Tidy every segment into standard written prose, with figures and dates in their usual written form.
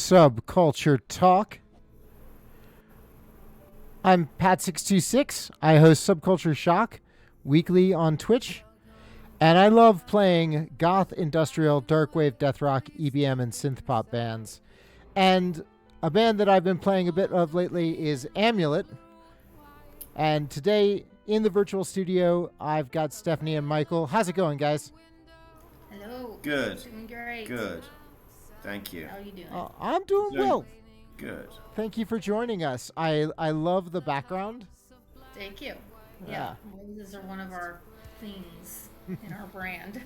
Subculture Talk. I'm Pat626. I host Subculture Shock weekly on Twitch. And I love playing goth, industrial, darkwave, deathrock, EBM, and synthpop bands. And a band that I've been playing a bit of lately is Amulet. And today in the virtual studio, I've got Stephanie and Michael. How's it going, guys? Hello. Good. Doing great. Good. Thank you. How are you doing? I'm doing well. Good. Thank you for joining us. I love the background. Thank you. Yeah. These are one of our themes in our brand.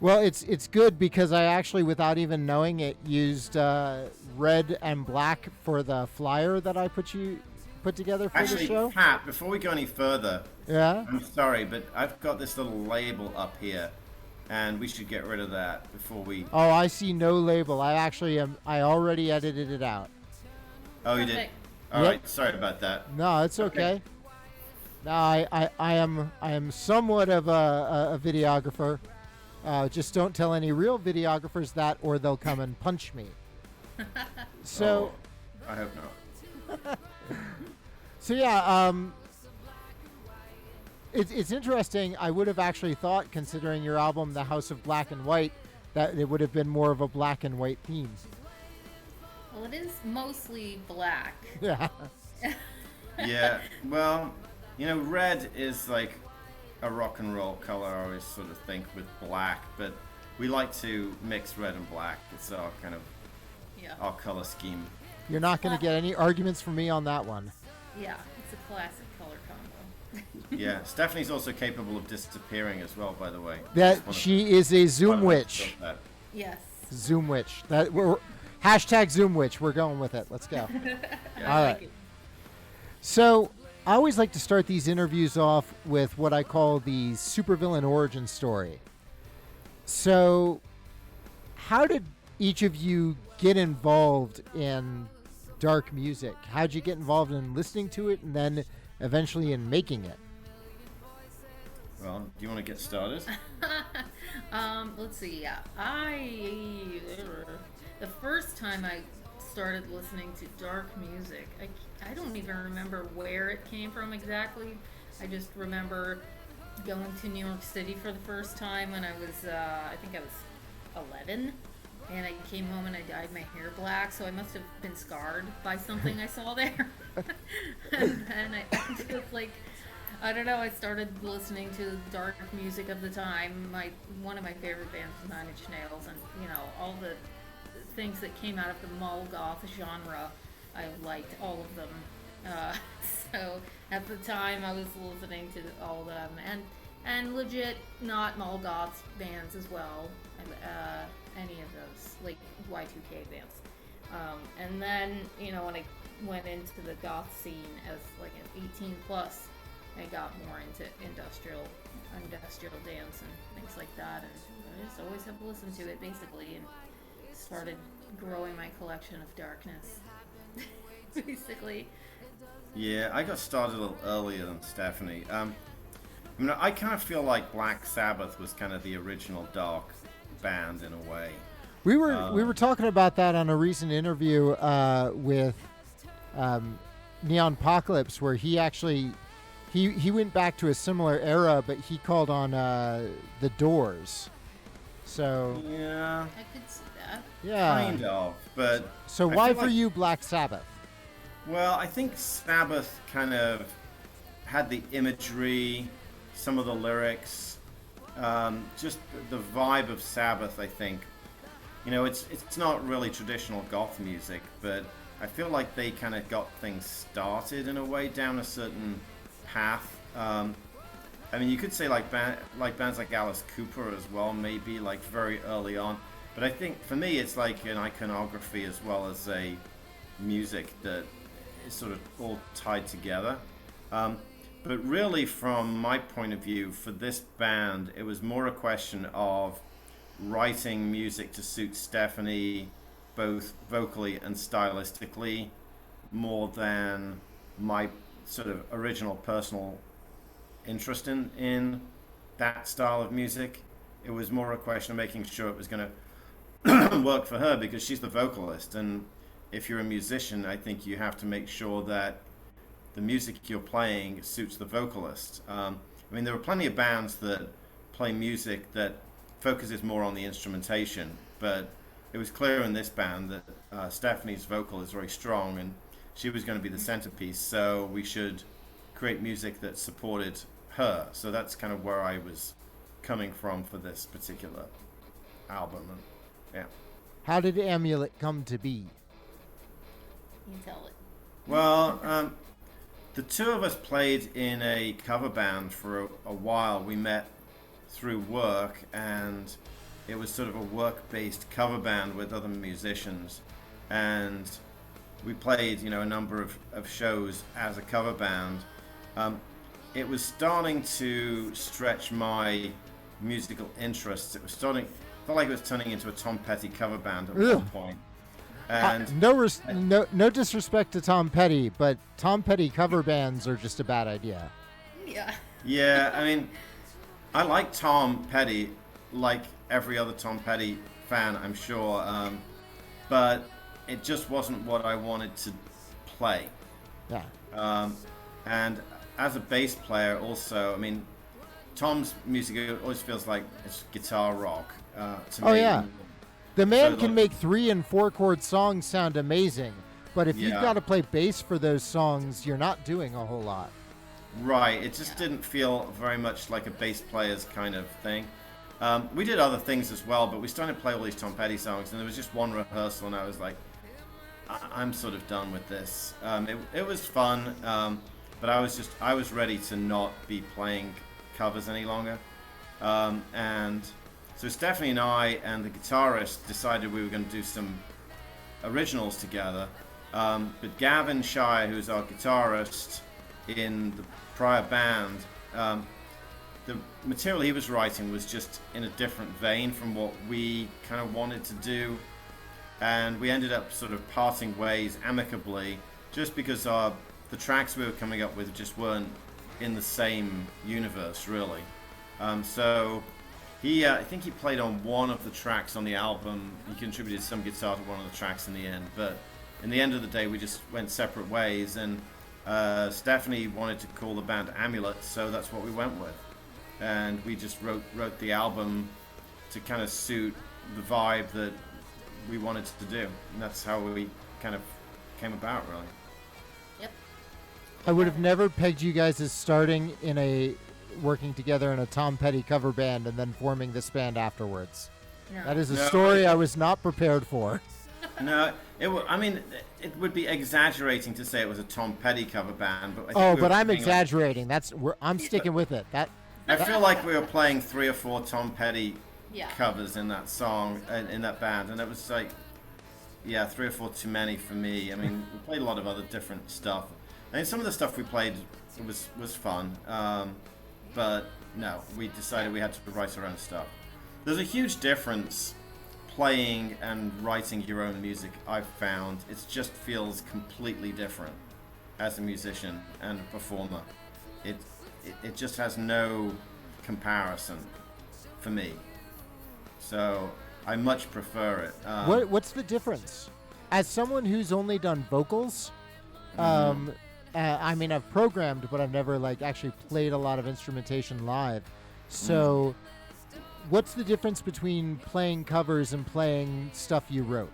Well, it's good because I actually, without even knowing it, used red and black for the flyer that I put together for the show. Actually, Pat, before we go any further, Yeah. I'm sorry, but I've got this little label up here, and we should get rid of that before we... Oh, I see no label. I already edited it out. Oh, you did? Perfect. All Yep. right, sorry about that. No, it's okay. No, I am somewhat of a videographer. Just don't tell any real videographers that, or they'll come and punch me. So, I hope not. so yeah, it's interesting. I would have actually thought, considering your album, The House of Black and White, that it would have been more of a black and white theme. Well, it is mostly black. Yeah. Yeah, well, you know, red is like a rock and roll color, I always sort of think, with black, but we like to mix red and black. It's our kind of our color scheme. You're not going to get any arguments from me on that one. Yeah, it's a classic color combo. Yeah, Stephanie's also capable of disappearing as well, by the way. That she is a Zoom witch. Yes. Zoom witch. That we're hashtag Zoom witch. We're going with it. Let's go. Yeah. All right. So I always like to start these interviews off with what I call the supervillain origin story. So, how did each of you get involved in dark music? How'd you get involved in listening to it and then eventually in making it? Well, do you want to get started? Let's see. The first time I started listening to dark music, I don't even remember where it came from exactly. I just remember going to New York City for the first time when I was, I think I was 11. And I came home and I dyed my hair black, so I must have been scarred by something I saw there. And then I just I don't know, I started listening to dark music of the time. One of my favorite bands was Nine Inch Nails, and you know, all the things that came out of the mall goth genre, I liked all of them. So at the time I was listening to all of them, and legit not mall goth bands as well. Any of those, like Y2K bands. And then, you know, when I went into the goth scene as like an 18 plus, I got more into industrial dance and things like that, and I just always have listened to it basically, and started growing my collection of darkness. Basically. Yeah, I got started a little earlier than Stephanie. I kind of feel like Black Sabbath was kind of the original dark band in a way. We were talking about that on a recent interview with Neon Apocalypse, where he actually he went back to a similar era, but he called on the Doors. So yeah, I could see that. Yeah, kind of. But so why for you Black Sabbath? Well, I think Sabbath kind of had the imagery, some of the lyrics. Just the vibe of Sabbath, I think. You know, it's not really traditional goth music, but I feel like they kind of got things started in a way down a certain path. I mean, you could say like bands like Alice Cooper as well, maybe like very early on. But I think for me, it's like an iconography as well as a music that is sort of all tied together. But really, from my point of view, for this band, it was more a question of writing music to suit Stephanie, both vocally and stylistically, more than my sort of original personal interest in that style of music. It was more a question of making sure it was going to work for her, because she's the vocalist, and if you're a musician, I think you have to make sure that the music you're playing suits the vocalist. I mean, there are plenty of bands that play music that focuses more on the instrumentation, but it was clear in this band that Stephanie's vocal is very strong, and she was going to be the centerpiece, so we should create music that supported her. So that's kind of where I was coming from for this particular album. And, yeah. How did Amulet come to be? You can tell it. Well, the two of us played in a cover band for a while. We met through work, and it was sort of a work-based cover band with other musicians, and we played, a number of shows as a cover band. It was starting to stretch my musical interests. Felt like it was turning into a Tom Petty cover band at one point. And no disrespect to Tom Petty, but Tom Petty cover bands are just a bad idea. Yeah. Yeah, I mean, I like Tom Petty, like every other Tom Petty fan, I'm sure, but it just wasn't what I wanted to play. Yeah. And as a bass player, also, I mean, Tom's music always feels like it's guitar rock to me. Oh yeah. The man So, can make 3 and 4 chord songs sound amazing, but if you've got to play bass for those songs, you're not doing a whole lot. Right, it just didn't feel very much like a bass player's kind of thing. We did other things as well, but we started to play all these Tom Petty songs, and there was just one rehearsal, and I was like, I'm sort of done with this. It was fun, but I was ready to not be playing covers any longer. And so Stephanie and I and the guitarist decided we were going to do some originals together. But Gavin Shire, who's our guitarist in the prior band, the material he was writing was just in a different vein from what we kind of wanted to do. And we ended up sort of parting ways amicably just because the tracks we were coming up with just weren't in the same universe, really. So I think he played on one of the tracks on the album. He contributed some guitar to one of the tracks in the end, but in the end of the day, we just went separate ways, and Stephanie wanted to call the band Amulet, so that's what we went with. And we just wrote the album to kind of suit the vibe that we wanted to do, and that's how we kind of came about, really. Yep. I would have never pegged you guys as starting working together in a Tom Petty cover band and then forming this band afterwards. No. That is a story I was not prepared for. No, it would be exaggerating to say it was a Tom Petty cover band, but I think I'm exaggerating. I'm sticking with it. I feel like we were playing 3 or 4 Tom Petty Yeah. covers in that song, in that band, and it was like, 3 or 4 too many for me. I mean, we played a lot of other different stuff. I mean, some of the stuff we played was fun, but no, we decided we had to write our own stuff. There's a huge difference playing and writing your own music, I've found. It just feels completely different as a musician and a performer. It just has no comparison for me. So I much prefer it. What's the difference? As someone who's only done vocals, I mean, I've programmed, but I've never actually played a lot of instrumentation live. So, what's the difference between playing covers and playing stuff you wrote?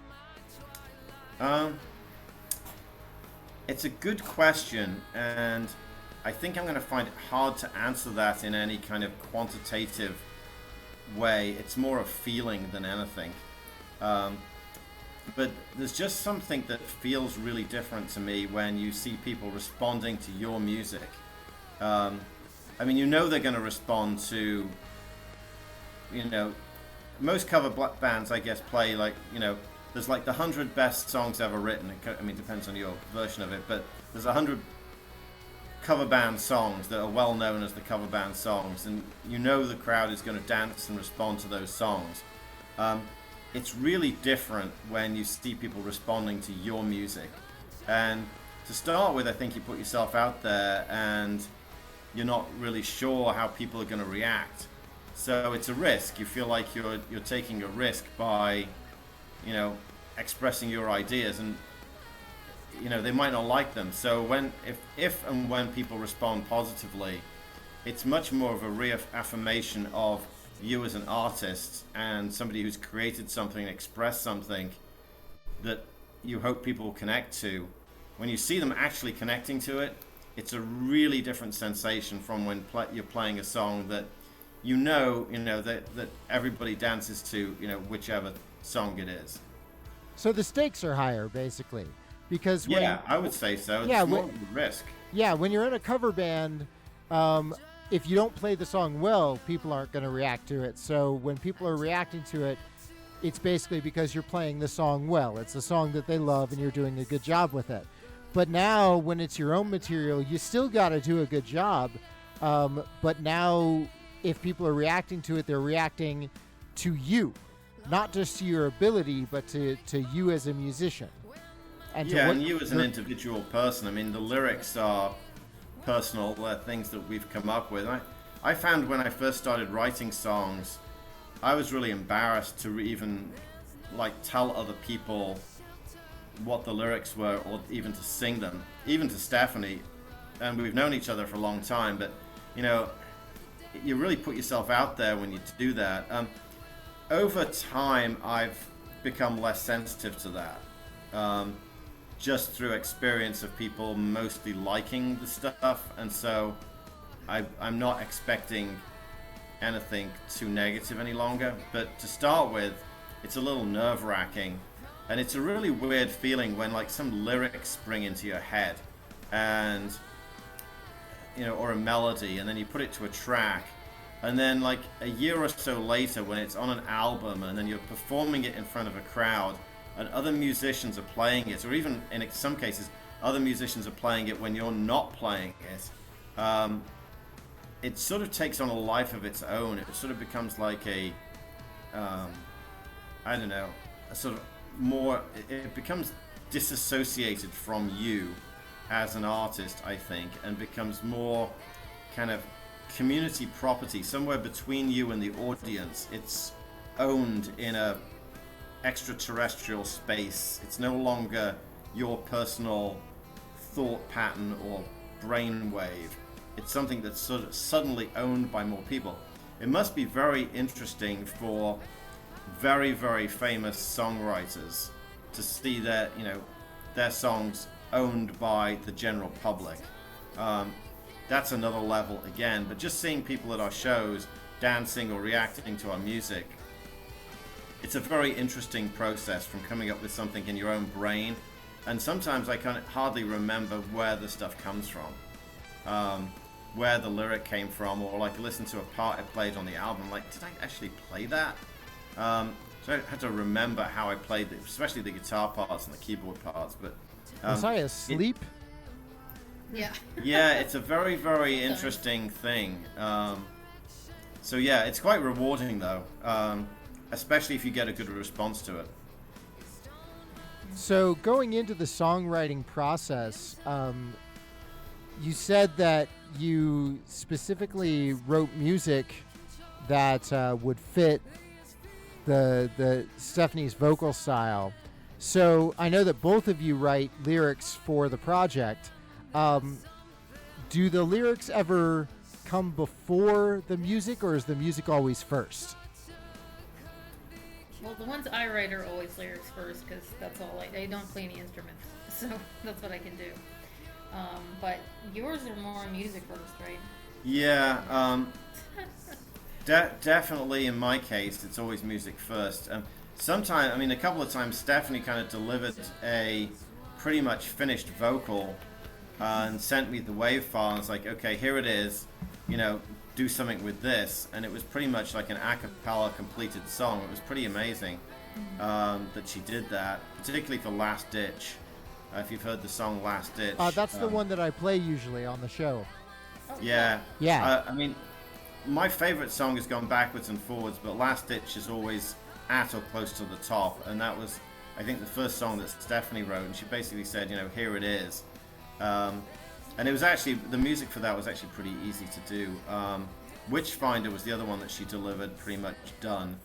It's a good question, and I think I'm going to find it hard to answer that in any kind of quantitative way. It's more a feeling than anything. But there's just something that feels really different to me when you see people responding to your music. I mean, they're going to respond to, most cover bands, I guess, play there's the 100 best songs ever written. I mean, it depends on your version of it, but there's 100 cover band songs that are well known as the cover band songs, and the crowd is going to dance and respond to those songs. It's really different when you see people responding to your music. And to start with, I think you put yourself out there and you're not really sure how people are going to react. So it's a risk. You feel like you're taking a risk by, expressing your ideas. And they might not like them. So if and when people respond positively, it's much more of a reaffirmation of you as an artist and somebody who's created something, expressed something that you hope people connect to. When you see them actually connecting to it, it's a really different sensation from when you're playing a song that that everybody dances to, whichever song it is. So the stakes are higher, basically, because I would say so. It's more of a risk. Yeah, when you're in a cover band, if you don't play the song well, people aren't going to react to it. So when people are reacting to it, it's basically because you're playing the song well. It's a song that they love, and you're doing a good job with it. But now, when it's your own material, you still got to do a good job. But now, if people are reacting to it, they're reacting to you, not just to your ability, but to you as a musician. And and you as an individual person. I mean, the lyrics are personal, things that we've come up with. I found when I first started writing songs, I was really embarrassed to even tell other people what the lyrics were, or even to sing them, even to Stephanie. And we've known each other for a long time, but you really put yourself out there when you do that. Over time, I've become less sensitive to that, just through experience of people mostly liking the stuff, and so I'm not expecting anything too negative any longer. But to start with, it's a little nerve-wracking, and it's a really weird feeling when some lyrics spring into your head, and or a melody, and then you put it to a track, and then a year or so later, when it's on an album, and then you're performing it in front of a crowd, and other musicians are playing it, or even in some cases, other musicians are playing it when you're not playing it, it sort of takes on a life of its own. It sort of becomes like a sort of more, it becomes disassociated from you as an artist, I think, and becomes more kind of community property, somewhere between you and the audience. It's owned in a extraterrestrial space. It's no longer your personal thought pattern or brainwave. It's something that's sort of suddenly owned by more people. It must be very interesting for very, very famous songwriters to see their songs owned by the general public. That's another level again, but just seeing people at our shows dancing or reacting to our music, it's a very interesting process from coming up with something in your own brain, and sometimes I can hardly remember where the stuff comes from, where the lyric came from, or listen to a part I played on the album, did I actually play that? So I had to remember how I played it, especially the guitar parts and the keyboard parts. But was I asleep? Yeah, it's a very, very interesting thing. So yeah, it's quite rewarding though, especially if you get a good response to it. So going into the songwriting process, you said that you specifically wrote music that would fit the Stephanie's vocal style. So I know that both of you write lyrics for the project. Do the lyrics ever come before the music, or is the music always first? Well, the ones I write are always lyrics first, because that's all I don't play any instruments, so that's what I can do. But yours are more music first, right? Yeah, definitely in my case, it's always music first. A couple of times Stephanie kind of delivered a pretty much finished vocal and sent me the wave file, and it's like, okay, here it is, do something with this. And it was pretty much like an a cappella completed song. It was pretty amazing that she did that, particularly for Last Ditch. If you've heard the song Last Ditch. That's the one that I play usually on the show. Yeah. Yeah. My favorite song has gone backwards and forwards, but Last Ditch is always at or close to the top. And that was, I think, the first song that Stephanie wrote. And she basically said, here it is. And it was actually, the music for that was actually pretty easy to do. Witchfinder was the other one that she delivered, pretty much done.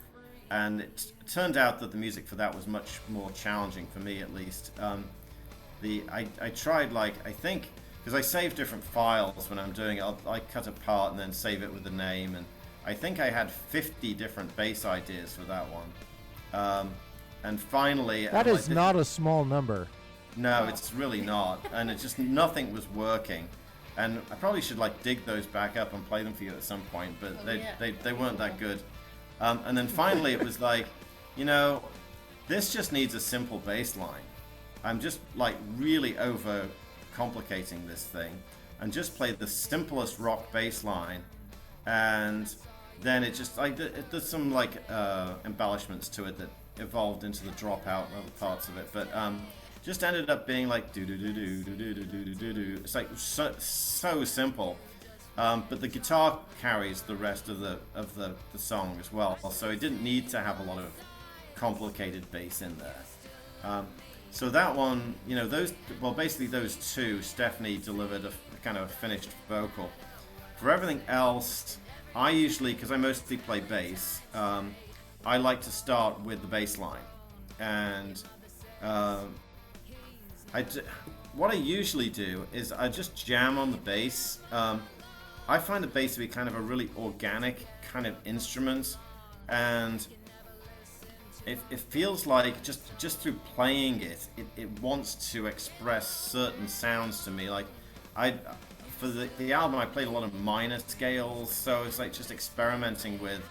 And it turned out that the music for that was much more challenging, for me at least. I tried, like, I think, because I save different files when I'm doing it. I cut a part and then save it with the name, and I think I had 50 different bass ideas for that one. And finally, That is not a small number. No, it's really not, and it just nothing was working. And I probably should like dig those back up and play them for you at some point, but they weren't that good. And then finally, it was like, you know, this just needs a simple bass line. I'm just like really over complicating this thing, and just play the simplest rock bass line, and then it just there's some like embellishments to it that evolved into the dropout and other parts of it, but just ended up being like do do do do do do do do do do. It's like so simple, but the guitar carries the rest of the song as well, so it didn't need to have a lot of complicated bass in there. So that one, you know, basically those two, Stephanie delivered a kind of a finished vocal. For everything else, I usually, because I mostly play bass, I like to start with the bass line, and what I usually do is I just jam on the bass. I find the bass to be kind of a really organic kind of instrument, and it feels like just through playing it wants to express certain sounds to me. Like for the album, I played a lot of minor scales, so it's like just experimenting with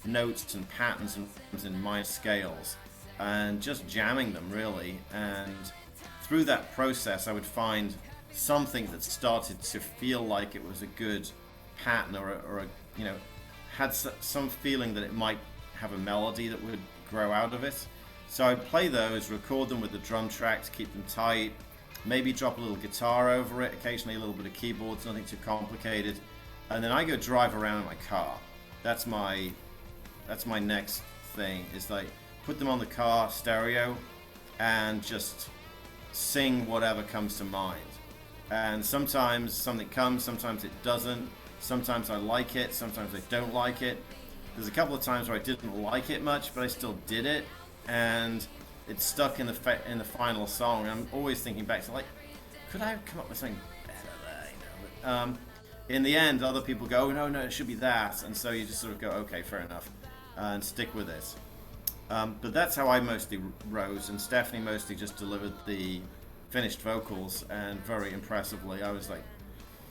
notes and patterns and minor scales and just jamming them really. And through that process, I would find something that started to feel like it was a good pattern or a you know, had some feeling that it might have a melody that would grow out of it. So I'd play those, record them with the drum track to keep them tight, maybe drop a little guitar over it, occasionally a little bit of keyboards, nothing too complicated, and then I go drive around in my car. That's my next thing, is like put them on the car stereo and just sing whatever comes to mind. And sometimes something comes, sometimes it doesn't, sometimes I like it, sometimes I don't like it. There's a couple of times where I didn't like it much, but I still did it, and it stuck in the final song. And I'm always thinking back to, like, could I have come up with something better there? You know? But, in the end, other people go, oh, no, it should be that, and so you just sort of go, okay, fair enough, and stick with it. But that's how I mostly rose, and Stephanie mostly just delivered the finished vocals, and very impressively. I was like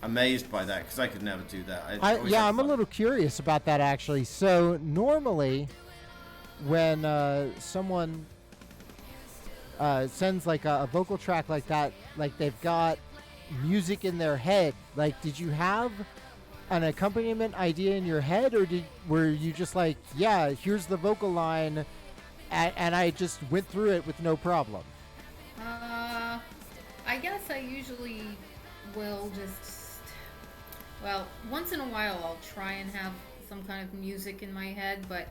amazed by that, because I could never do that. I'm a little curious about that, actually. So normally when someone sends like a vocal track like that, like they've got music in their head, like did you have an accompaniment idea in your head, or were you just like, yeah, here's the vocal line, and I just went through it with no problem? I guess I usually will once in a while I'll try and have some kind of music in my head, but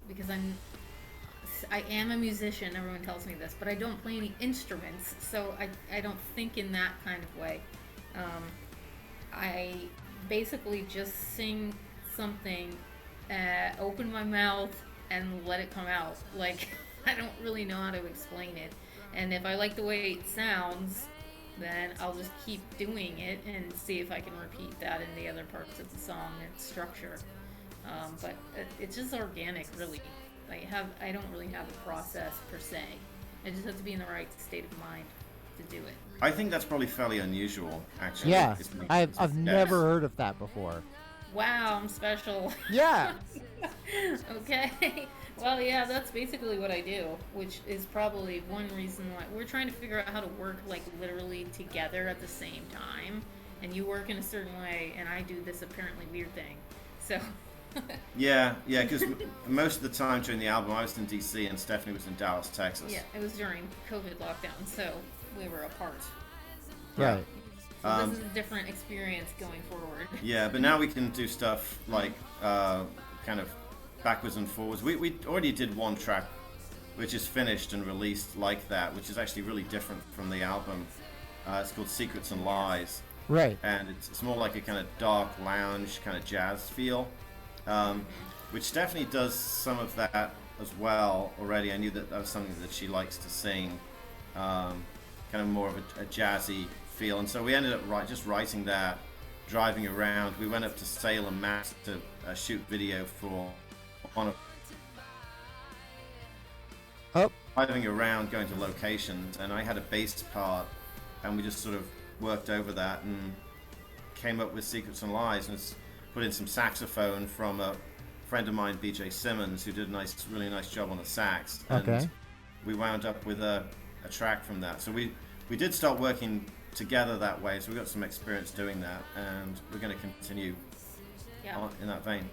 because I am a musician, everyone tells me this, but I don't play any instruments, so I don't think in that kind of way. I basically just sing something, open my mouth, and let it come out. Like, I don't really know how to explain it. And if I like the way it sounds, then I'll just keep doing it and see if I can repeat that in the other parts of the song and structure. But it's just organic, really. I don't really have a process per se. I just have to be in the right state of mind to do it. I think that's probably fairly unusual, actually. Yeah, I've never heard of that before. Wow, I'm special. Yeah. Okay. Well, yeah, that's basically what I do, which is probably one reason why we're trying to figure out how to work, like, literally together at the same time. And you work in a certain way, and I do this apparently weird thing. So. yeah, because most of the time during the album, I was in DC and Stephanie was in Dallas, Texas. Yeah, it was during COVID lockdown, so we were apart. Right. So this is a different experience going forward. Yeah, but now we can do stuff like kind of backwards and forwards. We already did one track which is finished and released like that, which is actually really different from the album. It's called Secrets and Lies. Right. And it's more like a kind of dark lounge kind of jazz feel, which Stephanie does some of that as well already. I knew that was something that she likes to sing. kind of more of a jazzy feel. And so we ended up just writing that, driving around. We went up to Salem, Mass to shoot video for one of driving around, going to locations, and I had a bass part, and we just sort of worked over that and came up with Secrets and Lies, and put in some saxophone from a friend of mine, BJ Simmons, who did a really nice job on the sax. Okay. And we wound up with a track from that. So we did start working together that way, so we got some experience doing that, and we're going to continue in that vein.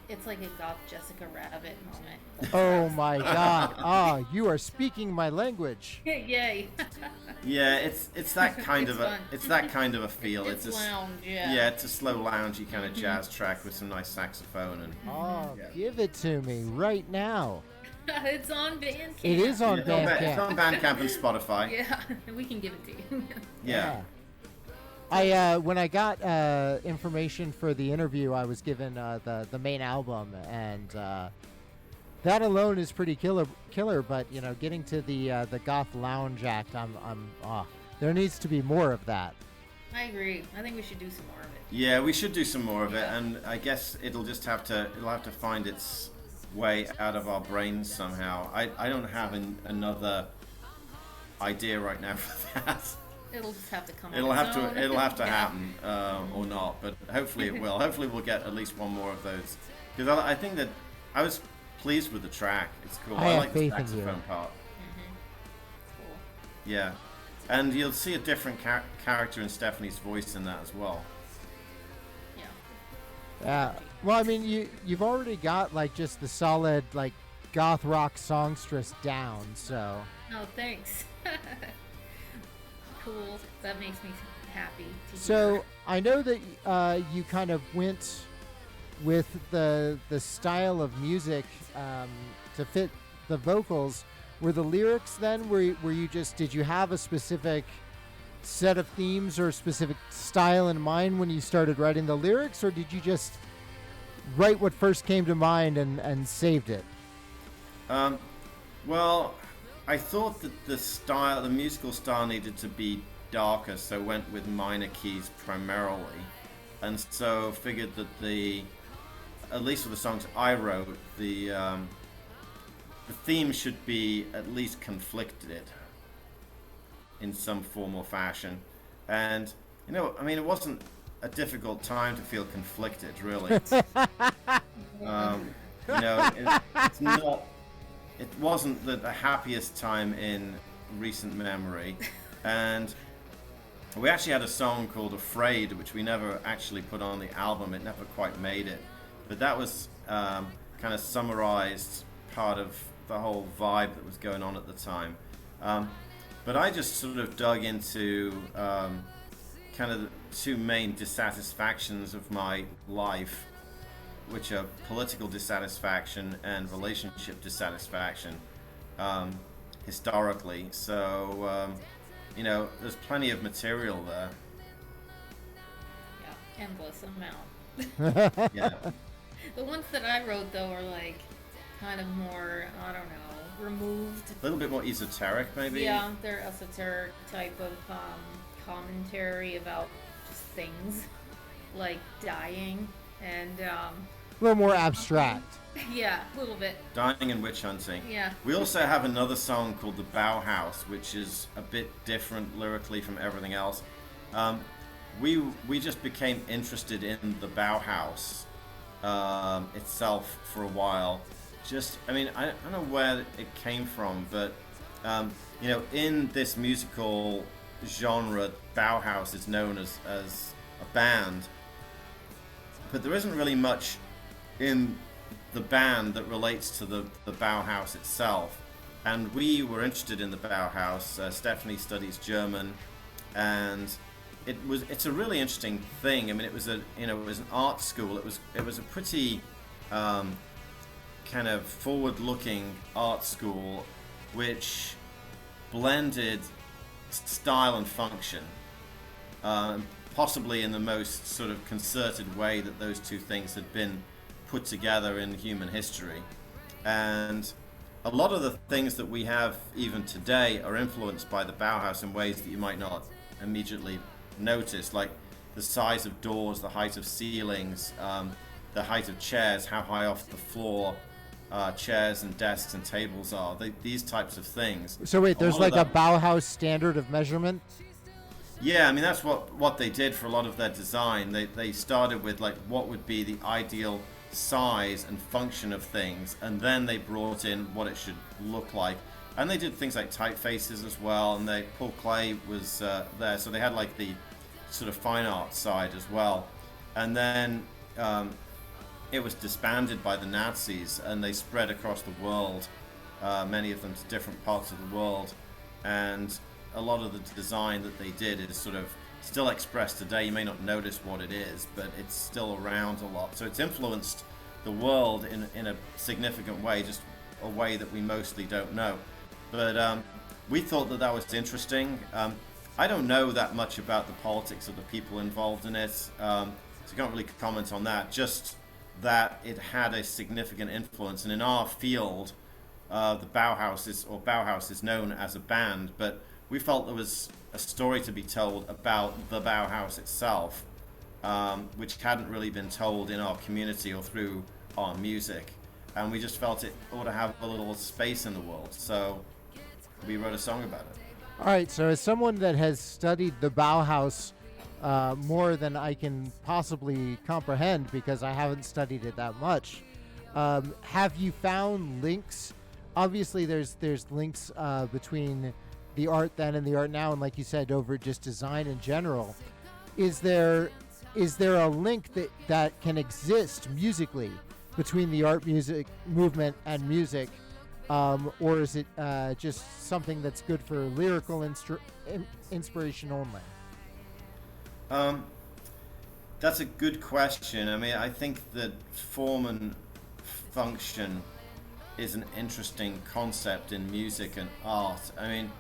It's like a goth Jessica Rabbit moment. Oh my God! You are speaking my language. Yay! Yeah, it's that kind of a feel. It's lounge, yeah, it's a slow loungy kind of jazz track with some nice saxophone and. Give it to me right now. It's on Bandcamp. It is on Bandcamp. It's on Bandcamp and Spotify. Yeah, we can give it to you. Yeah. When I got information for the interview, I was given the main album, and that alone is pretty killer. But getting to the goth lounge act, there needs to be more of that. I agree. I think we should do some more of it. Yeah, we should do some more of it, and I guess it'll have to find its way out of our brains somehow. I don't have another idea right now for that. It'll just have to come. It'll have to happen, or not. But hopefully it will. Hopefully we'll get at least one more of those. Because I think that I was pleased with the track. It's cool. I like the saxophone part. Cool. Yeah, and you'll see a different character in Stephanie's voice in that as well. Yeah. Well, I mean, you've already got like just the solid like goth rock songstress down. So. Oh, thanks. Cool. That makes me happy to So hear. I know that you kind of went with the style of music to fit the vocals. Were the lyrics then? Were you just, did you have a specific set of themes or a specific style in mind when you started writing the lyrics, or did you just write what first came to mind and saved it? Well, I thought that the musical style needed to be darker, so went with minor keys primarily, and so figured that at least for the songs I wrote, the theme should be at least conflicted in some form or fashion. And I mean, it wasn't a difficult time to feel conflicted, really. It's not. It wasn't the happiest time in recent memory, and we actually had a song called "Afraid," which we never actually put on the album. It never quite made it, but that was kind of summarized part of the whole vibe that was going on at the time. But I just sort of dug into kind of the two main dissatisfactions of my life, which are political dissatisfaction and relationship dissatisfaction, historically. So, there's plenty of material there. Yeah, endless amount. Yeah. The ones that I wrote, though, are like kind of more, I don't know, removed. A little bit more esoteric, maybe? Yeah, they're esoteric type of commentary about just things like dying and a little more abstract. Yeah, a little bit. Dying and witch hunting. Yeah. We also have another song called The Bauhaus, which is a bit different lyrically from everything else. We just became interested in the Bauhaus itself for a while. I don't know where it came from, but in this musical genre, Bauhaus is known as a band, but there isn't really much in the band that relates to the Bauhaus itself. And we were interested in the Bauhaus. Stephanie studies German, and it's a really interesting thing. I mean, it was an art school. It was a pretty kind of forward-looking art school, which blended style and function, possibly in the most sort of concerted way that those two things had been put together in human history. And a lot of the things that we have even today are influenced by the Bauhaus in ways that you might not immediately notice, like the size of doors, the height of ceilings, the height of chairs, how high off the floor chairs and desks and tables are. These types of things. So wait, there's like a that, Bauhaus standard of measurement? Yeah, I mean, that's what they did for a lot of their design. They started with like what would be the ideal size and function of things, and then they brought in what it should look like. And they did things like typefaces as well, and Paul Klee was there, so they had like the sort of fine art side as well. And then it was disbanded by the Nazis, and they spread across the world, many of them to different parts of the world. And a lot of the design that they did is sort of still expressed today. You may not notice what it is, but it's still around a lot. So it's influenced the world in a significant way, just a way that we mostly don't know. But we thought that was interesting. I don't know that much about the politics of the people involved in it, so I can't really comment on that. Just that it had a significant influence, and in our field, the Bauhaus is known as a band, but we felt there was a story to be told about the Bauhaus itself, which hadn't really been told in our community or through our music, and we just felt it ought to have a little space in the world, so we wrote a song about it. All right, so as someone that has studied the Bauhaus more than I can possibly comprehend, because I haven't studied it that much, have you found links? Obviously, there's links between the art then and the art now, and like you said, over just design in general. Is there a link that can exist musically between the art music movement and music, or is it just something that's good for lyrical inspiration only? That's a good question. I mean, I think that form and function is an interesting concept in music and art. I mean,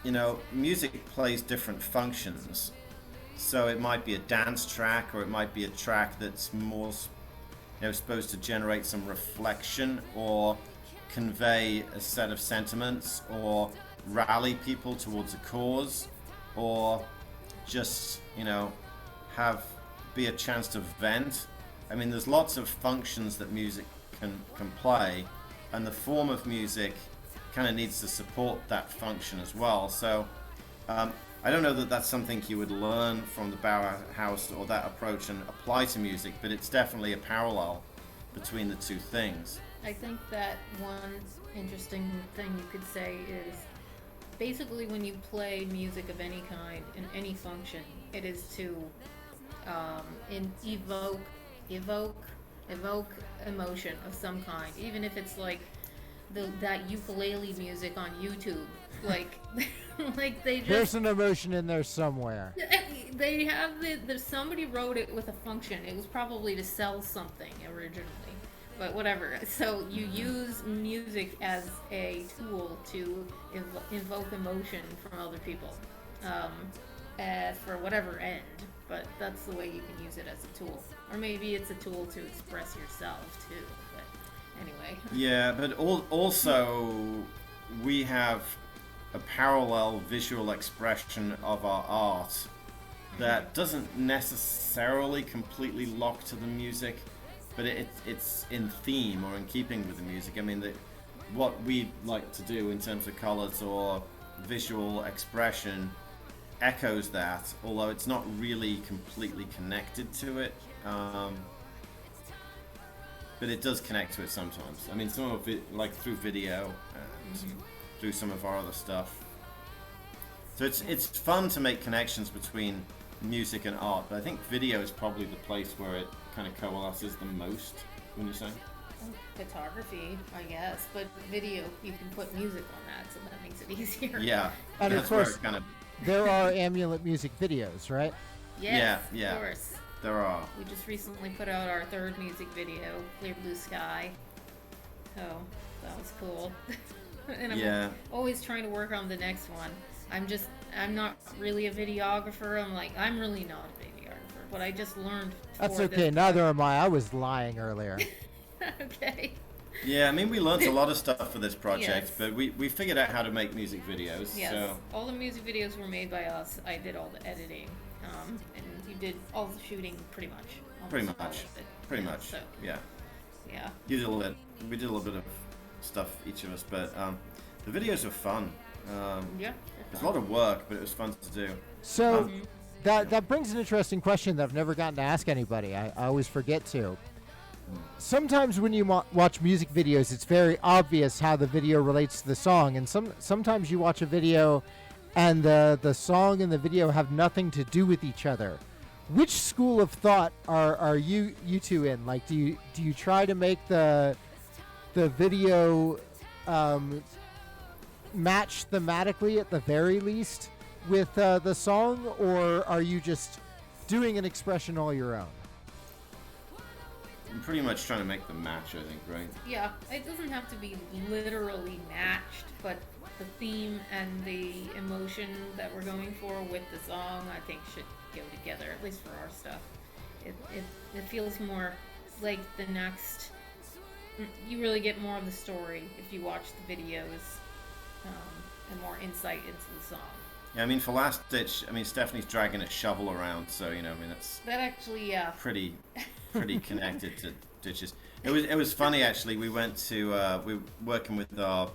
you know, music plays different functions. So it might be a dance track, or it might be a track that's more, supposed to generate some reflection or convey a set of sentiments or rally people towards a cause, or just, be a chance to vent. I mean, there's lots of functions that music can play, and the form of music kind of needs to support that function as well. So I don't know that that's something you would learn from the Bauhaus or that approach and apply to music, but it's definitely a parallel between the two things. I think that one interesting thing you could say is basically when you play music of any kind in any function, it is to evoke emotion of some kind, even if it's like that ukulele music on YouTube, like there's an emotion in there somewhere. They have somebody wrote it with a function. It was probably to sell something originally, but whatever. So you use music as a tool to invoke emotion from other people, for whatever end. But that's the way you can use it as a tool, or maybe it's a tool to express yourself too. But anyway. Yeah, but also we have a parallel visual expression of our art that doesn't necessarily completely lock to the music, but it's in theme or in keeping with the music. I mean, what we like to do in terms of colors or visual expression echoes that, although it's not really completely connected to it. But it does connect to it sometimes. I mean, some of it, like through video and through some of our other stuff. So it's fun to make connections between music and art, but I think video is probably the place where it kind of coalesces the most, wouldn't you say? Photography, I guess, but video, you can put music on that, so that makes it easier. Yeah, and that's of course, where it kind of... there are Amulet music videos, right? Yes, yeah, of course. There are. We just recently put out our third music video, Clear Blue Sky. So that was cool. And I'm always trying to work on the next one. I'm not really a videographer. I'm really not a videographer, but I just learned. That's okay. Neither am I. I was lying earlier. Okay. Yeah, I mean, we learned a lot of stuff for this project, Yes. but we figured out how to make music videos. Yes, So all the music videos were made by us. I did all the editing, and you did all the shooting pretty much. pretty Almost all much, of it. pretty Yeah, much, So, yeah. yeah. You did a little bit. We did a little bit of stuff, each of us, but the videos were fun. Yeah. It's a lot of work, but it was fun to do. So that brings an interesting question that I've never gotten to ask anybody. I always forget to. Sometimes when you watch music videos, it's very obvious how the video relates to the song, and sometimes you watch a video and the song and the video have nothing to do with each other. Which school of thought are you two in? Like, do you try to make the video match thematically at the very least with the song, or are you just doing an expression all your own? I'm pretty much trying to make them match, I think, right? Yeah, it doesn't have to be literally matched, but the theme and the emotion that we're going for with the song, I think, should go together, at least for our stuff. It feels more like the next. You really get more of the story if you watch the videos, and more insight into the song. Yeah, I mean, for Last Ditch, I mean, Stephanie's dragging a shovel around, so, you know, I mean, that's That actually, yeah. pretty connected to Ditches. It was funny, actually. We went to, we were working with our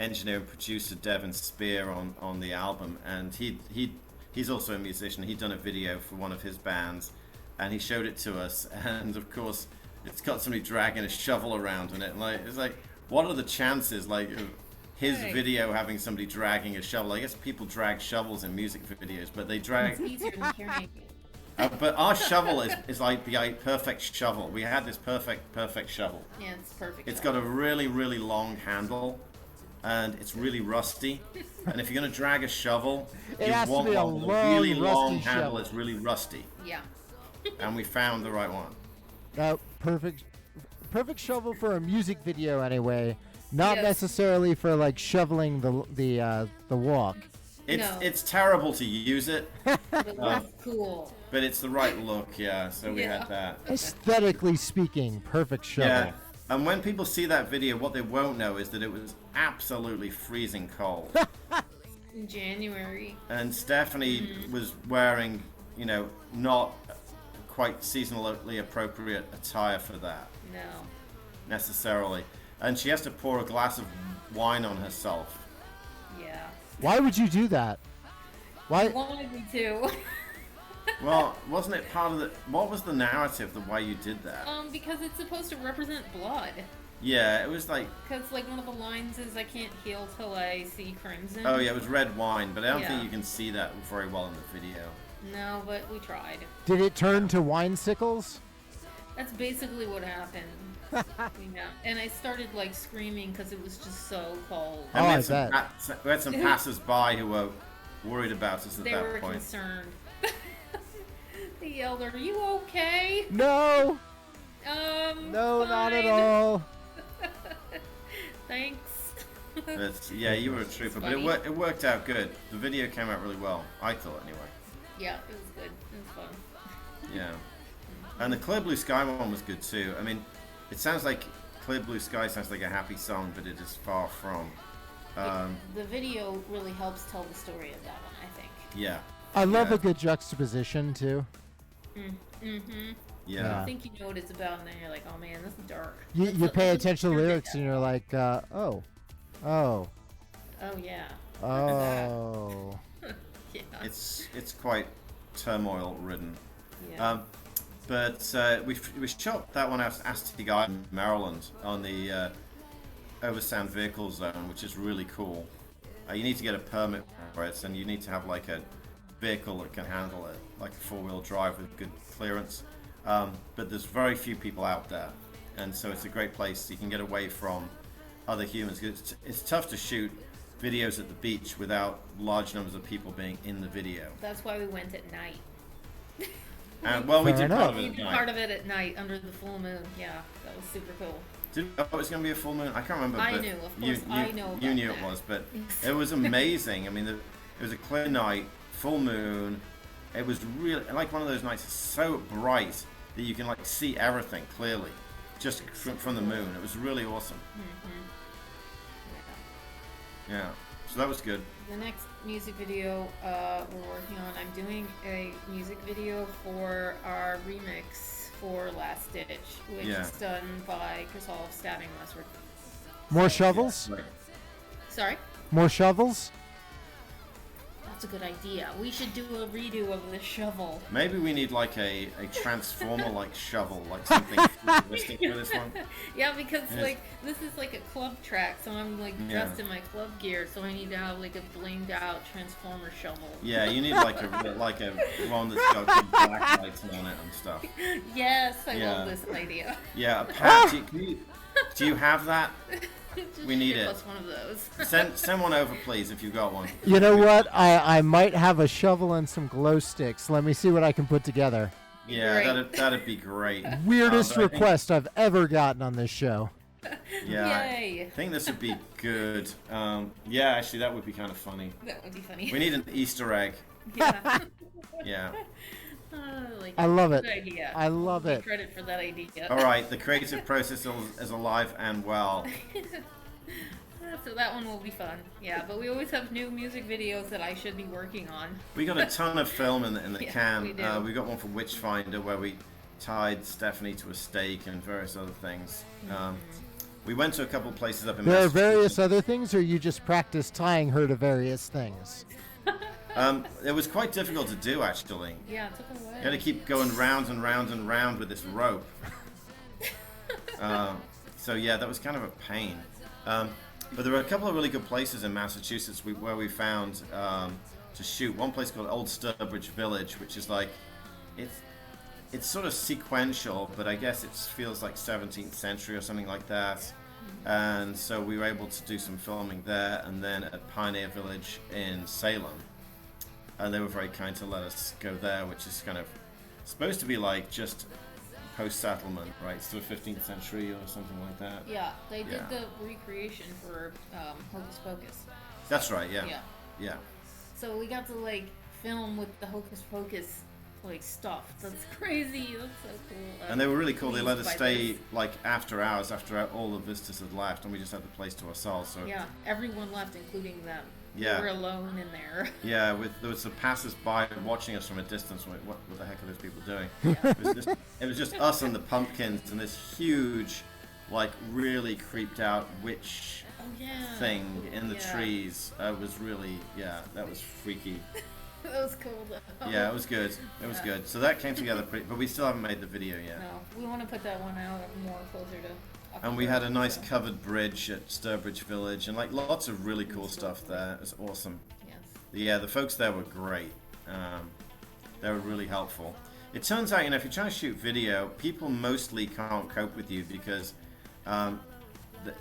engineer and producer, Devin Spear, on the album, and he's also a musician. He'd done a video for one of his bands, and he showed it to us, and of course, it's got somebody dragging a shovel around in it, and it's like, what are the chances, like, of his video having somebody dragging a shovel? I guess people drag shovels in music videos, but they drag. It's easier than carrying it. But our shovel is like the perfect shovel. We had this perfect shovel. Yeah, it's perfect. It's got a really, really long handle, and it's really rusty. And if you're going to drag a shovel, It you has to want be a one with long, a really rusty long handle shovel. that's really rusty. Yeah. And we found the right one. Perfect shovel for a music video anyway, not Yes. necessarily for like shoveling the walk. It's terrible to use it, But it looks cool. but it's the right look, yeah. So we Yeah. had that. Aesthetically speaking, perfect shovel. Yeah. And when people see that video, what they won't know is that it was absolutely freezing cold. In January. And Stephanie was wearing, you know, not quite seasonally appropriate attire for that, No. necessarily. And she has to pour a glass of wine on herself. Yeah. Why would you do that? Why? You wanted me to. Well, wasn't it part of the... What was the narrative of why you did that? Because it's supposed to represent blood. Yeah, it was like... Because, like, one of the lines is, I can't heal till I see crimson. Oh, yeah, it was red wine, but I don't Yeah. think you can see that very well in the video. No, but we tried. Did it turn to winesickles? That's basically what happened. Yeah. And I started, like, screaming because it was just so cold. And Oh, we I had some bet. we had some passers-by who were worried about us at They that were point. concerned. They yelled, "Are you okay?" No, no, not at fine. all. Thanks. But, yeah, you were a trooper, but funny. it worked out good. The video came out really well, I thought, anyway. Yeah, it was good. It was fun. Yeah. And the Clear Blue Sky one was good too. I mean, it sounds like Clear Blue Sky sounds like a happy song, but it is far from. The video really helps tell the story of that one, I think. Yeah. I love Yeah. a good juxtaposition too. Mm-hmm. Yeah. I think you know what it's about, and then you're like, oh man, this is dark. You That's pay that's attention to the perfect. lyrics and you're like, oh, Oh yeah. oh. Yeah. It's quite turmoil ridden. Yeah. But we shot that one out at Asty Garden, Maryland, on the Oversound Vehicle Zone, which is really cool. You need to get a permit for it, and you need to have like a vehicle that can handle it, like a four-wheel drive with good clearance. But there's very few people out there, and so it's a great place. You can get away from other humans. It's tough to shoot videos at the beach without large numbers of people being in the video. That's why we went at night. And well, we Fair did part enough. of We it at did night. part of it at night under the full moon. Yeah, that was super cool. Oh, it was going to be a full moon. I can't remember. I but knew, of course, I know You about knew that. it was, but it was amazing. I mean, it was a clear night, full moon. It was really like one of those nights so bright that you can like see everything clearly. just from the moon. It was really awesome. Yeah, so that was good. The next music video we're working on, I'm doing a music video for our remix for Last Ditch, which is done by Chris Hall of Stabbing Westward. More shovels? Right. Sorry? More shovels? That's a good idea. We should do a redo of the shovel. Maybe we need like a transformer like shovel, like something futuristic for this one. Yeah, because like this is like a club track, so I'm like dressed in my club gear, so I need to have like a blinged out transformer shovel. Yeah, you need like a one that's got big black lights on it and stuff. Yes, I love this idea. Yeah, Pat, do you have that? We need it. Plus one of those. Send one over, please, if you got one. You know what? I might have a shovel and some glow sticks. Let me see what I can put together. Yeah, that'd be great. Weirdest request I've ever gotten on this show. Yeah, Yay. I think this would be good. Yeah, actually, that would be kind of funny. That would be funny. We need an Easter egg. Yeah. Yeah. I love it. Good idea. I love it. Credit for that idea. All right, the creative process is alive and well. So that one will be fun. Yeah, but we always have new music videos that I should be working on. We got a ton of film in the can. We do. We got one for Witchfinder where we tied Stephanie to a stake and various other things. We went to a couple places up in There are Massachusetts. various other things, or you just practice tying her to various things? It was quite difficult to do, actually. Yeah, it took a while. You had to keep going round and round and round with this rope. So yeah, that was kind of a pain. But there were a couple of really good places in Massachusetts where we found to shoot. One place called Old Sturbridge Village, which is like, it's sort of sequential, but I guess it feels like 17th century or something like that. And so we were able to do some filming there, and then at Pioneer Village in Salem. And they were very kind to let us go there, which is kind of supposed to be like just post-settlement, right? Still 15th century or something like that. Yeah, they did the recreation for Hocus Pocus. That's right, yeah. Yeah. Yeah. So we got to like film with the Hocus Pocus like stuff. That's crazy. That's so cool. And they were really cool. They let us by stay this. like after hours, after all the visitors had left, and we just had the place to ourselves. So Yeah, everyone left, including them. Yeah. We were alone in there. yeah, there was some passers-by watching us from a distance. Like, what the heck are those people doing? Yeah. It was just us and the pumpkins and this huge, like really creeped out witch thing in the trees. It was really, that was freaky. That was cool though. Yeah, it was good. It was good. So that came together pretty, but we still haven't made the video yet. No, we want to put that one out more closer to. And we had a nice covered bridge at Sturbridge Village, and like lots of really cool stuff there. It was awesome. Yes. Yeah, the folks there were great. They were really helpful. It turns out, if you're trying to shoot video, people mostly can't cope with you because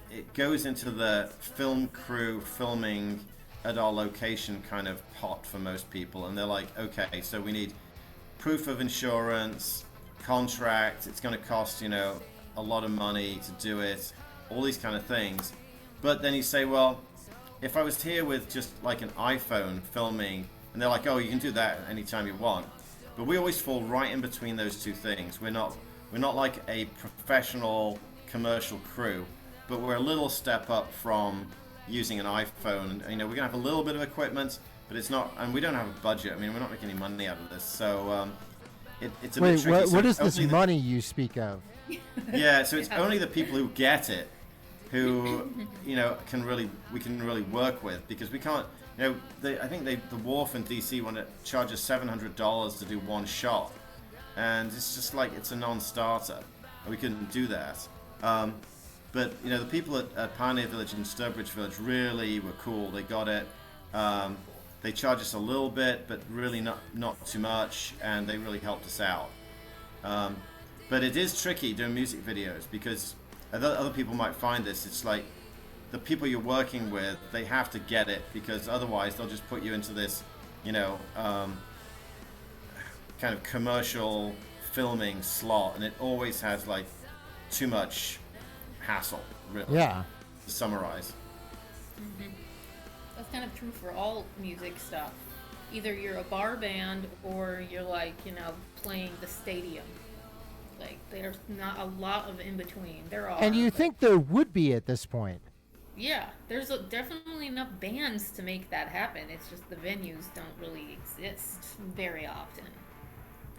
it goes into the film crew filming at our location kind of pot for most people, and they're like, okay, so we need proof of insurance, contract, it's going to cost, a lot of money to do it, all these kind of things. But then you say, well, if I was here with just like an iPhone filming, and they're like, oh, you can do that anytime you want. But we always fall right in between those two things. We're not like a professional commercial crew, but we're a little step up from using an iPhone. And, we're gonna have a little bit of equipment, but it's not, and we don't have a budget. I mean, we're not making any money out of this, so it's a bit tricky. Wait, So what is only this money you speak of? Yeah, so it's only the people who get it who we can really work with, because we can't. I think the wharf in DC want to charge us $700 to do one shot, and it's just like it's a non-starter. We couldn't do that. But the people at Pioneer Village and Sturbridge Village really were cool. They got it. They charged us a little bit, but really not too much, and they really helped us out. But it is tricky doing music videos because other people might find this. It's like the people you're working with, they have to get it, because otherwise they'll just put you into this, kind of commercial filming slot, and it always has like too much hassle, really. Yeah. To summarize. Mm-hmm. That's kind of true for all music stuff. Either you're a bar band or you're like, playing the stadium. Like, there's not a lot of in between. There are. And you but think there would be at this point? yeah, there's definitely enough bands to make that happen. It's just the venues don't really exist very often.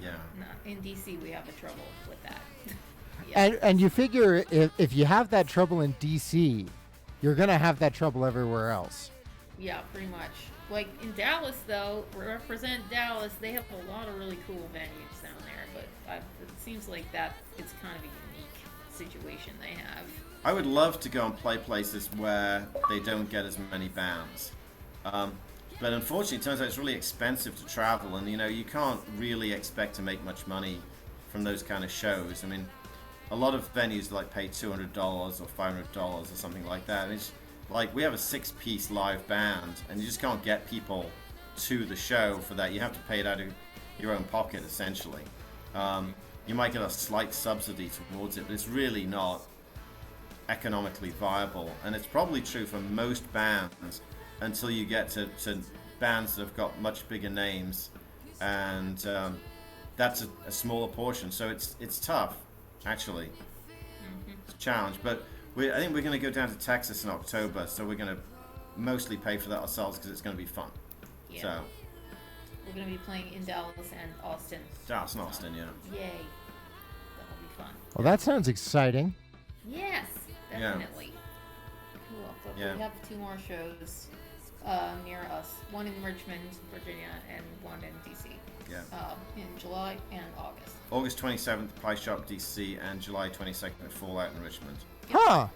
Yeah. Not in DC, we have a trouble with that. Yeah. And you figure if you have that trouble in DC, you're gonna have that trouble everywhere else. Yeah, pretty much. Like in Dallas, though, represent Dallas. They have a lot of really cool venues down there, but it seems like that it's kind of a unique situation they have. I would love to go and play places where they don't get as many bands. But unfortunately, it turns out it's really expensive to travel, and you can't really expect to make much money from those kind of shows. I mean, a lot of venues like pay $200 or $500 or something like that. And it's like we have a 6-piece live band, and you just can't get people to the show for that. You have to pay it out of your own pocket, essentially. You might get a slight subsidy towards it, but it's really not economically viable. And it's probably true for most bands until you get to bands that have got much bigger names, and that's a smaller portion. So it's tough, actually. It's a challenge, but I think we're going to go down to Texas in October, so we're going to mostly pay for that ourselves because it's going to be fun. Yeah. So We're going to be playing in Dallas and Austin. Dallas and Austin, yeah. Yay. That'll be fun. Well, that sounds exciting. Yes, definitely. Cool. So Yeah. we have 2 more shows near us. One in Richmond, Virginia, and one in DC. Yeah. In July and August. August 27th, Pie Shop DC, and July 22nd at Fallout in Richmond. Huh.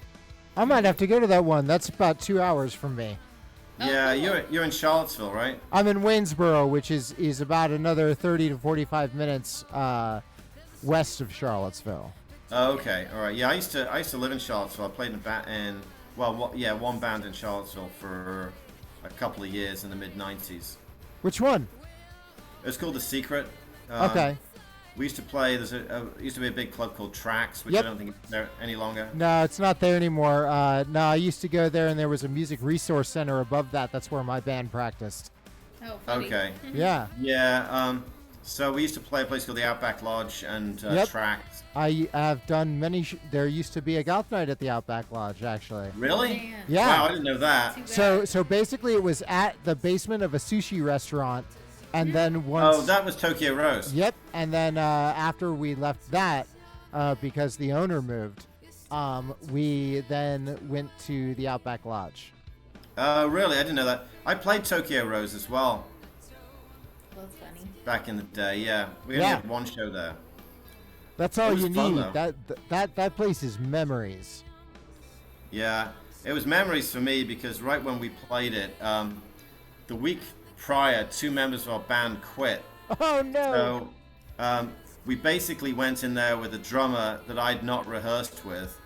I might have to go to that one. That's about 2 hours from me. Oh, Yeah, cool. you're in Charlottesville, right? I'm in Waynesboro, which is about another 30 to 45 minutes west of Charlottesville. Oh, okay, all right. Yeah, I used to live in Charlottesville. I played in one band in Charlottesville for a couple of years in the mid '90s. Which one? It was called The Secret. Okay. We used to play. Used to be a big club called Tracks, which Yep. I don't think is there any longer. No, it's not there anymore. No, I used to go there, and there was a music resource center above that. That's where my band practiced. Oh, funny. Okay. Yeah. Yeah. So we used to play a place called the Outback Lodge and Yep. Tracks. I have done many. There used to be a goth night at the Outback Lodge, actually. Really? Man. Yeah. Wow, I didn't know that. Too bad. So basically, it was at the basement of a sushi restaurant, and then once. Oh, that was Tokyo Rose. Yep, and then after we left that, because the owner moved, we then went to the Outback Lodge. Oh, really? I didn't know that. I played Tokyo Rose as well That's funny. back in the day. Yeah, we only Yeah. had one show there. That's all It was you fun, need. though. That place is memories. Yeah, it was memories for me because right when we played it, the week prior, 2 members of our band quit. Oh no! So we basically went in there with a drummer that I'd not rehearsed with,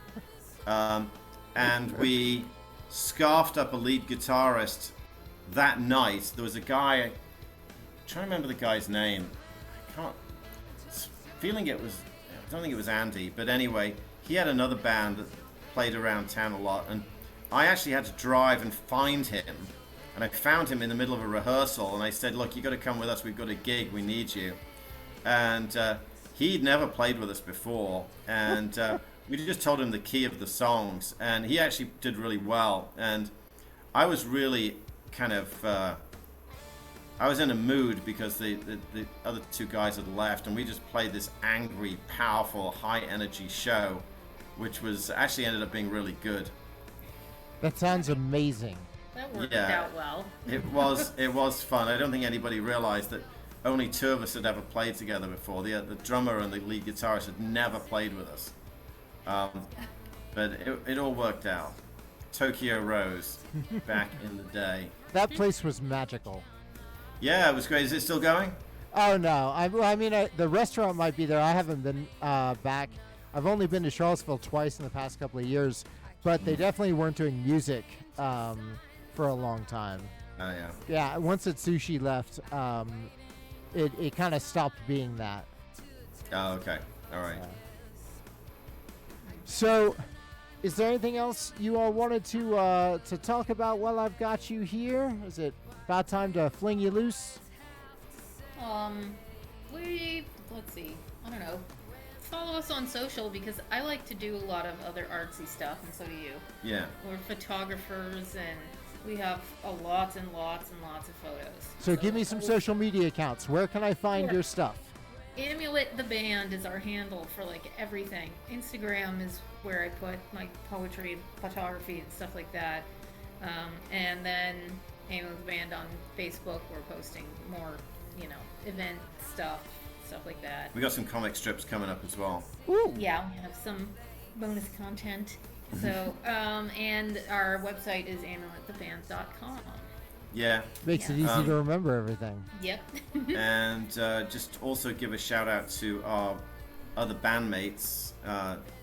and we scarfed up a lead guitarist that night. There was a guy, I'm trying to remember the guy's name. I can't. Feeling it was, I don't think it was Andy, but anyway, he had another band that played around town a lot, and I actually had to drive and find him. And I found him in the middle of a rehearsal, and I said, "Look, you got to come with us. We've got a gig. We need you." And he'd never played with us before, and we just told him the key of the songs, and he actually did really well. And I was really kind of, I was in a mood because the other 2 guys had left, and we just played this angry, powerful, high-energy show, which was actually ended up being really good. That sounds amazing. That worked Yeah. out well. It was fun. I don't think anybody realized that only 2 of us had ever played together before. The drummer and the lead guitarist had never played with us. But it all worked out. Tokyo Rose, back in the day. That place was magical. Yeah, it was great. Is it still going? Oh no! I mean, the restaurant might be there. I haven't been back. I've only been to Charlottesville twice in the past couple of years, but they definitely weren't doing music for a long time. Oh, yeah. Yeah, once that sushi left, it kind of stopped being that. Oh, okay. All right. So, is there anything else you all wanted to talk about while I've got you here? Is it about time to fling you loose? Let's see. I don't know. follow us on social because I like to do a lot of other artsy stuff, and so do you. Yeah. We're photographers, and we have lots and lots and lots of photos. So give me some social media accounts. Where can I find your stuff? Amulet the band is our handle for like everything. Instagram is where I put my poetry, photography, and stuff like that. And then Amulet the band on Facebook. We're posting more, event stuff like that. We got some comic strips coming up as well. Ooh. Yeah, we have some bonus content. So, and our website is amulettheband.com. Yeah. Makes it easy to remember everything. Yep. And just also give a shout out to our other bandmates,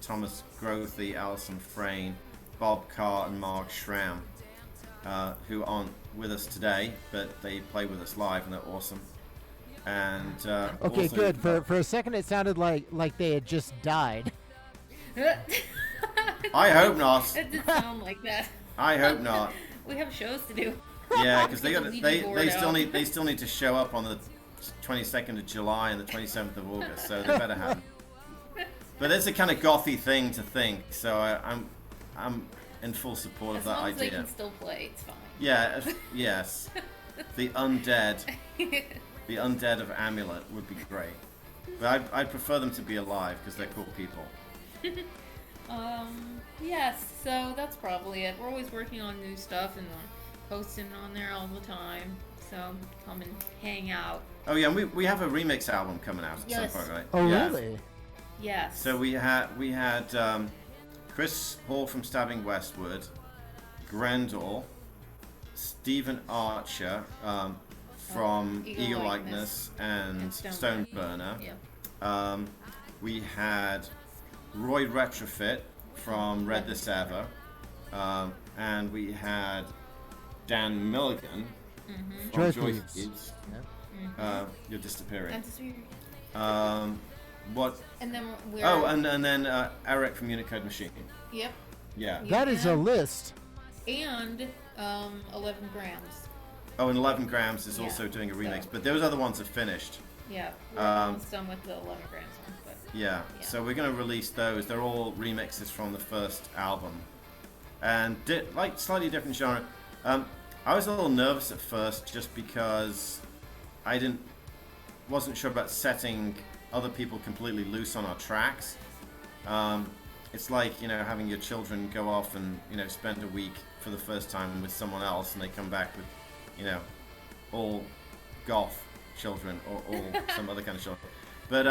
Thomas Grothy, Alison Frayne, Bob Carr, and Mark Schramm, who aren't with us today, but they play with us live and they're awesome. And Okay, also, good. For a second, it sounded like they had just died. I hope not. It did sound like that. I hope not. We have shows to do. Yeah, because Get the Ouija board they still need to show up on the 22nd of July and the 27th of August, so they better have it. But it's a kind of gothy thing to think, so I'm in full support of that As long as they idea. can still play, it's fine. Yeah, yes. The undead of Amulet would be great. But I'd prefer them to be alive because they're cool people. Yes, so that's probably it. We're always working on new stuff and posting on there all the time. So come and hang out. Oh yeah, and we have a remix album coming out at some point, right? Oh, yeah. really? Yes. So we had Chris Hall from Stabbing Westward, Grendel, Stephen Archer from Eagle Likeness and Stoneburner. Yeah. We had Roy Retrofit from Red This Ever, and we had Dan Milligan from Joy Joy Thieves. Thieves. Yep. You're disappearing. That's weird. What? And then we're. Oh, and then Eric from Unicode Machine. Yep. Yeah. That is a list. And 11 grams. Oh, and 11 Grams is Yeah, also doing a remix, so- but those other ones are finished. Yeah. We're almost done with the 11 grams one, but. Yeah. Yeah. So we're going to release those. They're all remixes from the first album, and like slightly different genre. I was a little nervous at first just because I wasn't sure about setting other people completely loose on our tracks. It's like, having your children go off and, spend a week for the first time with someone else and they come back with, all goth children or all some other kind of children. But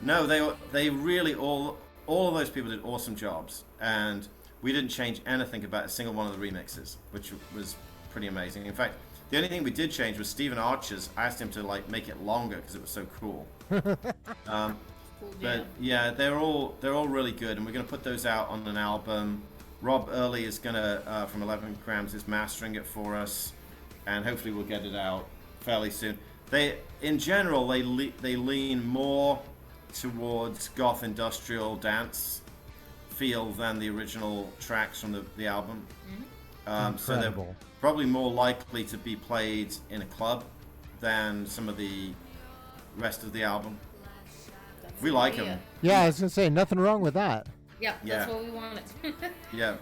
no, they really all of those people did awesome jobs, and we didn't change anything about a single one of the remixes, which was pretty amazing. In fact, the only thing we did change was Stephen Archer's. I asked him to make it longer because it was so cool. But yeah, they're all really good, and we're gonna put those out on an album. Rob Early is gonna from 11 Grams is mastering it for us, and hopefully we'll get it out fairly soon. In general, they lean more towards goth industrial dance feel than the original tracks from the album. So they're probably more likely to be played in a club than some of the rest of the album. We like them. Yeah, I was gonna say nothing wrong with that. Yep, that's what we wanted. Yeah.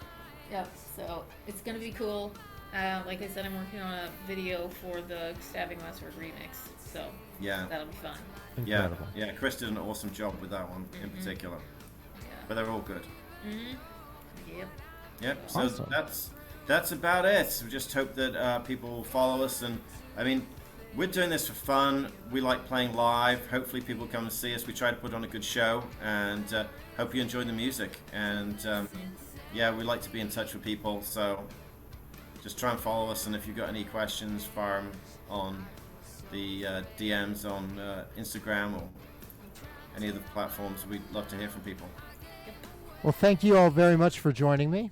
Yep, so it's gonna be cool. Like I said, I'm working on a video for the Stabbing Westward remix, so Yeah. that'll be fun. Incredible. Yeah. Chris did an awesome job with that one in particular. Yeah. But they're all good. Yep. Yep. So Awesome. that's about it. We just hope that people will follow us, and I mean, we're doing this for fun. We like playing live. Hopefully people come and see us. We try to put on a good show, and hope you enjoy the music. And yeah, we like to be in touch with people, so just try and follow us. And if you've got any questions, fire them on the DMs on Instagram or any of the platforms. We'd love to hear from people. Well, thank you all very much for joining me.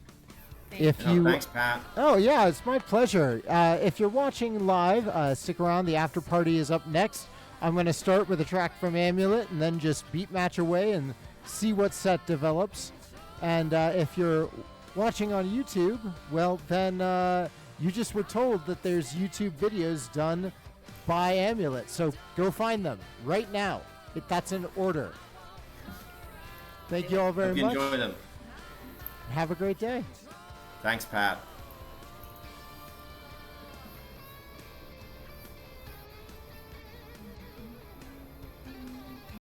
Thanks, Pat. Oh yeah, it's my pleasure. If you're watching live, stick around. The after party is up next. I'm going to start with a track from Amulet and then just beat match away and see what set develops. And if you're watching on YouTube, well then you just were told that there's YouTube videos done by Amulet, so go find them right now. That's an order. Thank you all very Hope you much. enjoy them. Have a great day. Thanks, Pat.